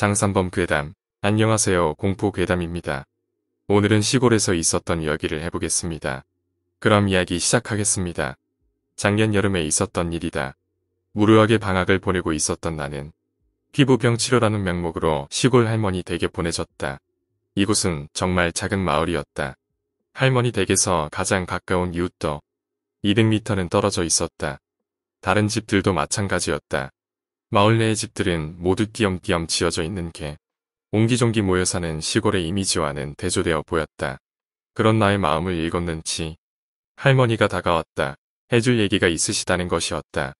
장산범 괴담. 안녕하세요. 공포 괴담입니다. 오늘은 시골에서 있었던 이야기를 해보겠습니다. 그럼 이야기 시작하겠습니다. 작년 여름에 있었던 일이다. 무료하게 방학을 보내고 있었던 나는 피부병 치료라는 명목으로 시골 할머니 댁에 보내졌다. 이곳은 정말 작은 마을이었다. 할머니 댁에서 가장 가까운 이웃도 200m는 떨어져 있었다. 다른 집들도 마찬가지였다. 마을 내의 집들은 모두 띄엄띄엄 지어져 있는 게 옹기종기 모여 사는 시골의 이미지와는 대조되어 보였다. 그런 나의 마음을 읽었는지 할머니가 다가왔다. 해줄 얘기가 있으시다는 것이었다.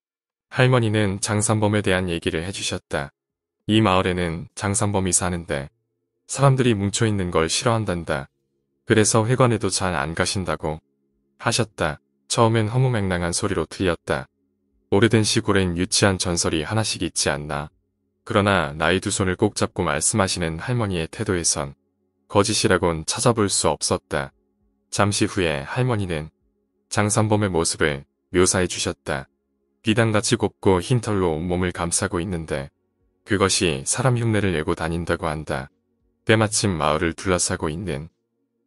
할머니는 장산범에 대한 얘기를 해주셨다. 이 마을에는 장산범이 사는데 사람들이 뭉쳐있는 걸 싫어한단다. 그래서 회관에도 잘 안 가신다고 하셨다. 처음엔 허무맹랑한 소리로 들렸다. 오래된 시골엔 유치한 전설이 하나씩 있지 않나. 그러나 나의 두 손을 꼭 잡고 말씀하시는 할머니의 태도에선 거짓이라곤 찾아볼 수 없었다. 잠시 후에 할머니는 장산범의 모습을 묘사해 주셨다. 비단같이 곱고 흰 털로 온몸을 감싸고 있는데 그것이 사람 흉내를 내고 다닌다고 한다. 때마침 마을을 둘러싸고 있는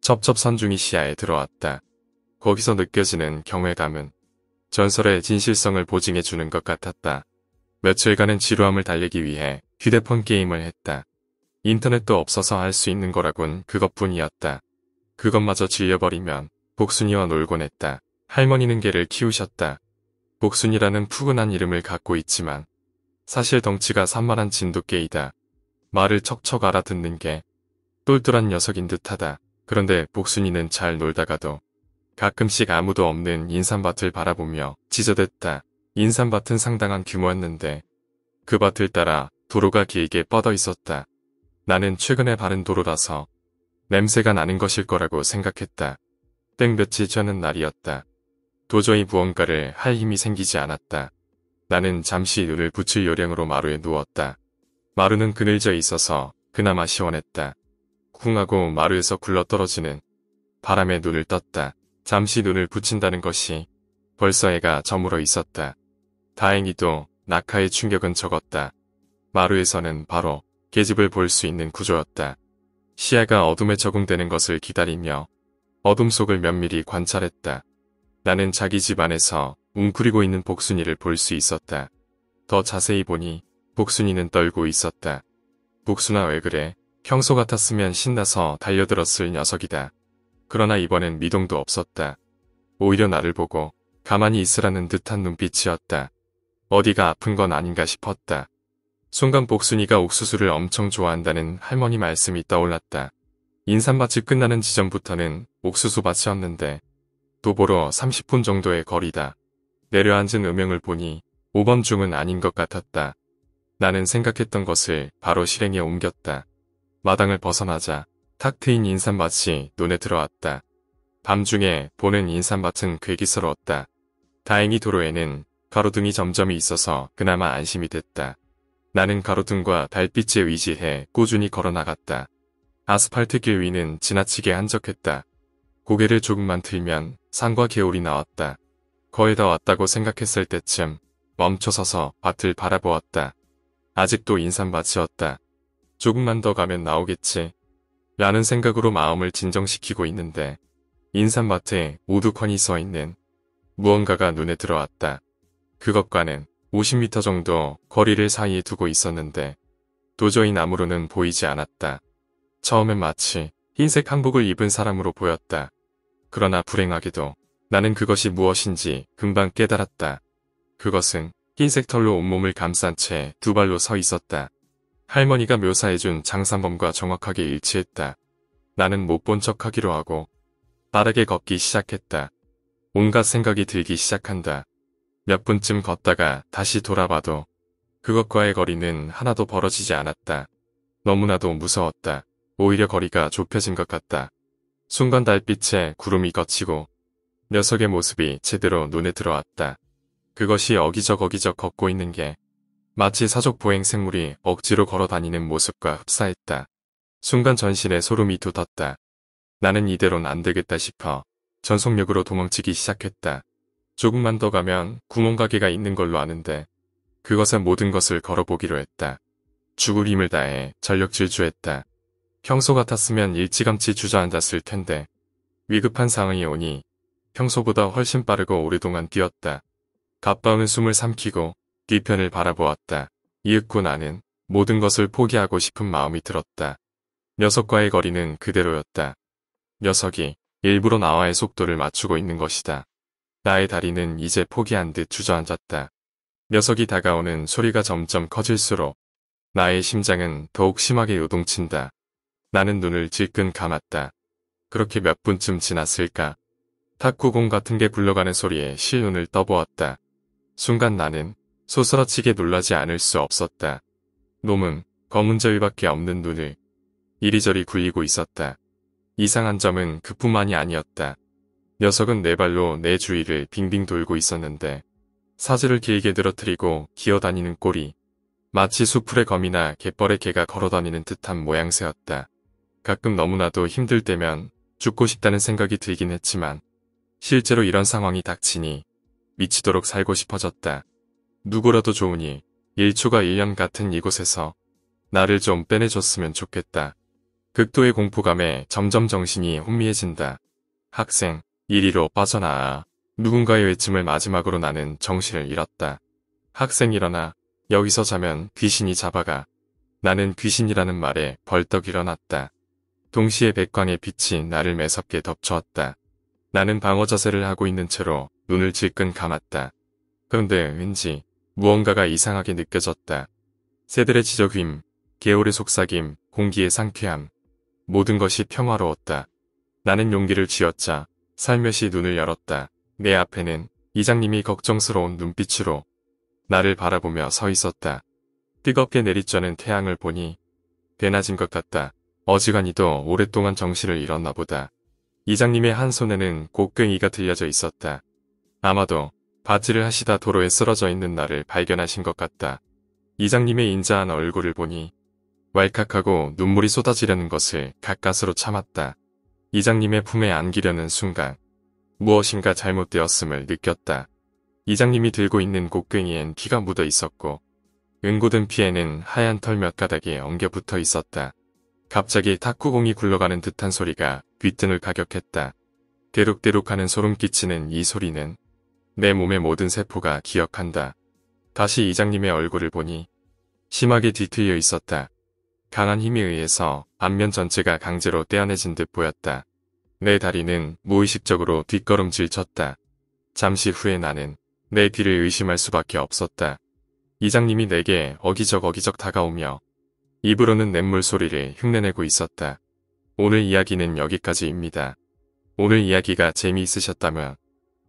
첩첩산중이 시야에 들어왔다. 거기서 느껴지는 경외감은 전설의 진실성을 보증해 주는 것 같았다. 며칠간은 지루함을 달래기 위해 휴대폰 게임을 했다. 인터넷도 없어서 할 수 있는 거라곤 그것뿐이었다. 그것마저 질려버리면 복순이와 놀곤 했다. 할머니는 개를 키우셨다. 복순이라는 푸근한 이름을 갖고 있지만 사실 덩치가 산만한 진돗개이다. 말을 척척 알아듣는 게 똘똘한 녀석인 듯하다. 그런데 복순이는 잘 놀다가도 가끔씩 아무도 없는 인삼밭을 바라보며 지저댔다. 인삼밭은 상당한 규모였는데 그 밭을 따라 도로가 길게 뻗어 있었다. 나는 최근에 바른 도로라서 냄새가 나는 것일 거라고 생각했다. 땡 며칠 전은 날이었다. 도저히 무언가를 할 힘이 생기지 않았다. 나는 잠시 눈을 붙일 요량으로 마루에 누웠다. 마루는 그늘져 있어서 그나마 시원했다. 쿵하고 마루에서 굴러떨어지는 바람에 눈을 떴다. 잠시 눈을 붙인다는 것이 벌써 해가 저물어 있었다. 다행히도 낙하의 충격은 적었다. 마루에서는 바로 계집을 볼 수 있는 구조였다. 시야가 어둠에 적응되는 것을 기다리며 어둠 속을 면밀히 관찰했다. 나는 자기 집 안에서 웅크리고 있는 복순이를 볼 수 있었다. 더 자세히 보니 복순이는 떨고 있었다. 복순아 왜 그래? 평소 같았으면 신나서 달려들었을 녀석이다. 그러나 이번엔 미동도 없었다. 오히려 나를 보고 가만히 있으라는 듯한 눈빛이었다. 어디가 아픈 건 아닌가 싶었다. 순간 복순이가 옥수수를 엄청 좋아한다는 할머니 말씀이 떠올랐다. 인삼밭이 끝나는 지점부터는 옥수수밭이었는데 도보로 30분 정도의 거리다. 내려앉은 음영을 보니 오밤중은 아닌 것 같았다. 나는 생각했던 것을 바로 실행에 옮겼다. 마당을 벗어나자 탁 트인 인삼밭이 눈에 들어왔다. 밤중에 보는 인삼밭은 괴기스러웠다. 다행히 도로에는 가로등이 점점이 있어서 그나마 안심이 됐다. 나는 가로등과 달빛에 의지해 꾸준히 걸어나갔다. 아스팔트 길 위는 지나치게 한적했다. 고개를 조금만 틀면 산과 개울이 나왔다. 거의 다 왔다고 생각했을 때쯤 멈춰서서 밭을 바라보았다. 아직도 인삼밭이었다. 조금만 더 가면 나오겠지. 라는 생각으로 마음을 진정시키고 있는데 인삼밭에 우두커니 서있는 무언가가 눈에 들어왔다. 그것과는 50m 정도 거리를 사이에 두고 있었는데 도저히 나무로는 보이지 않았다. 처음엔 마치 흰색 한복을 입은 사람으로 보였다. 그러나 불행하게도 나는 그것이 무엇인지 금방 깨달았다. 그것은 흰색 털로 온몸을 감싼 채 두 발로 서 있었다. 할머니가 묘사해준 장산범과 정확하게 일치했다. 나는 못 본 척하기로 하고 빠르게 걷기 시작했다. 온갖 생각이 들기 시작한다. 몇 분쯤 걷다가 다시 돌아봐도 그것과의 거리는 하나도 벌어지지 않았다. 너무나도 무서웠다. 오히려 거리가 좁혀진 것 같다. 순간 달빛에 구름이 걷히고 녀석의 모습이 제대로 눈에 들어왔다. 그것이 어기적 걷고 있는 게 마치 사족 보행 생물이 억지로 걸어다니는 모습과 흡사했다. 순간 전신에 소름이 돋았다. 나는 이대로는 안 되겠다 싶어 전속력으로 도망치기 시작했다. 조금만 더 가면 구멍가게가 있는 걸로 아는데 그것에 모든 것을 걸어보기로 했다. 죽을 힘을 다해 전력 질주했다. 평소 같았으면 일찌감치 주저앉았을 텐데 위급한 상황이 오니 평소보다 훨씬 빠르고 오랫동안 뛰었다. 가빠오는 숨을 삼키고 뒤편을 바라보았다. 이윽고 나는 모든 것을 포기하고 싶은 마음이 들었다. 녀석과의 거리는 그대로였다. 녀석이 일부러 나와의 속도를 맞추고 있는 것이다. 나의 다리는 이제 포기한 듯 주저앉았다. 녀석이 다가오는 소리가 점점 커질수록 나의 심장은 더욱 심하게 요동친다. 나는 눈을 질끈 감았다. 그렇게 몇 분쯤 지났을까? 탁구공 같은 게 굴러가는 소리에 실눈을 떠보았다. 순간 나는 소스라치게 놀라지 않을 수 없었다. 놈은 검은 저위밖에 없는 눈을 이리저리 굴리고 있었다. 이상한 점은 그뿐만이 아니었다. 녀석은 네 발로 내 주위를 빙빙 돌고 있었는데 사지를 길게 늘어뜨리고 기어다니는 꼴이 마치 수풀의 거미나 갯벌의 개가 걸어다니는 듯한 모양새였다. 가끔 너무나도 힘들 때면 죽고 싶다는 생각이 들긴 했지만 실제로 이런 상황이 닥치니 미치도록 살고 싶어졌다. 누구라도 좋으니 1초가 1년 같은 이곳에서 나를 좀 빼내줬으면 좋겠다. 극도의 공포감에 점점 정신이 혼미해진다. 학생, 이리로 빠져나와. 누군가의 외침을 마지막으로 나는 정신을 잃었다. 학생 일어나. 여기서 자면 귀신이 잡아가. 나는 귀신이라는 말에 벌떡 일어났다. 동시에 백광의 빛이 나를 매섭게 덮쳐왔다. 나는 방어 자세를 하고 있는 채로 눈을 질끈 감았다. 그런데 왠지 무언가가 이상하게 느껴졌다. 새들의 지저귀임, 개울의 속삭임, 공기의 상쾌함. 모든 것이 평화로웠다. 나는 용기를 쥐었자 살며시 눈을 열었다. 내 앞에는 이장님이 걱정스러운 눈빛으로 나를 바라보며 서 있었다. 뜨겁게 내리쬐는 태양을 보니 배나진 것 같다. 어지간히도 오랫동안 정신을 잃었나 보다. 이장님의 한 손에는 곡괭이가 들려져 있었다. 아마도 밭일을 하시다 도로에 쓰러져 있는 나를 발견하신 것 같다. 이장님의 인자한 얼굴을 보니 왈칵하고 눈물이 쏟아지려는 것을 가까스로 참았다. 이장님의 품에 안기려는 순간 무엇인가 잘못되었음을 느꼈다. 이장님이 들고 있는 곡괭이엔 피가 묻어 있었고 은고든 피에는 하얀 털 몇 가닥이 엉겨 붙어 있었다. 갑자기 탁구공이 굴러가는 듯한 소리가 귓등을 가격했다. 대룩대룩하는 소름 끼치는 이 소리는 내 몸의 모든 세포가 기억한다. 다시 이장님의 얼굴을 보니 심하게 뒤틀려 있었다. 강한 힘에 의해서 안면 전체가 강제로 떼어내진 듯 보였다. 내 다리는 무의식적으로 뒷걸음질 쳤다. 잠시 후에 나는 내 뒤를 의심할 수밖에 없었다. 이장님이 내게 어기적 다가오며 입으로는 냇물 소리를 흉내내고 있었다. 오늘 이야기는 여기까지입니다. 오늘 이야기가 재미있으셨다면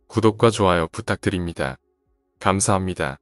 구독과 좋아요 부탁드립니다. 감사합니다.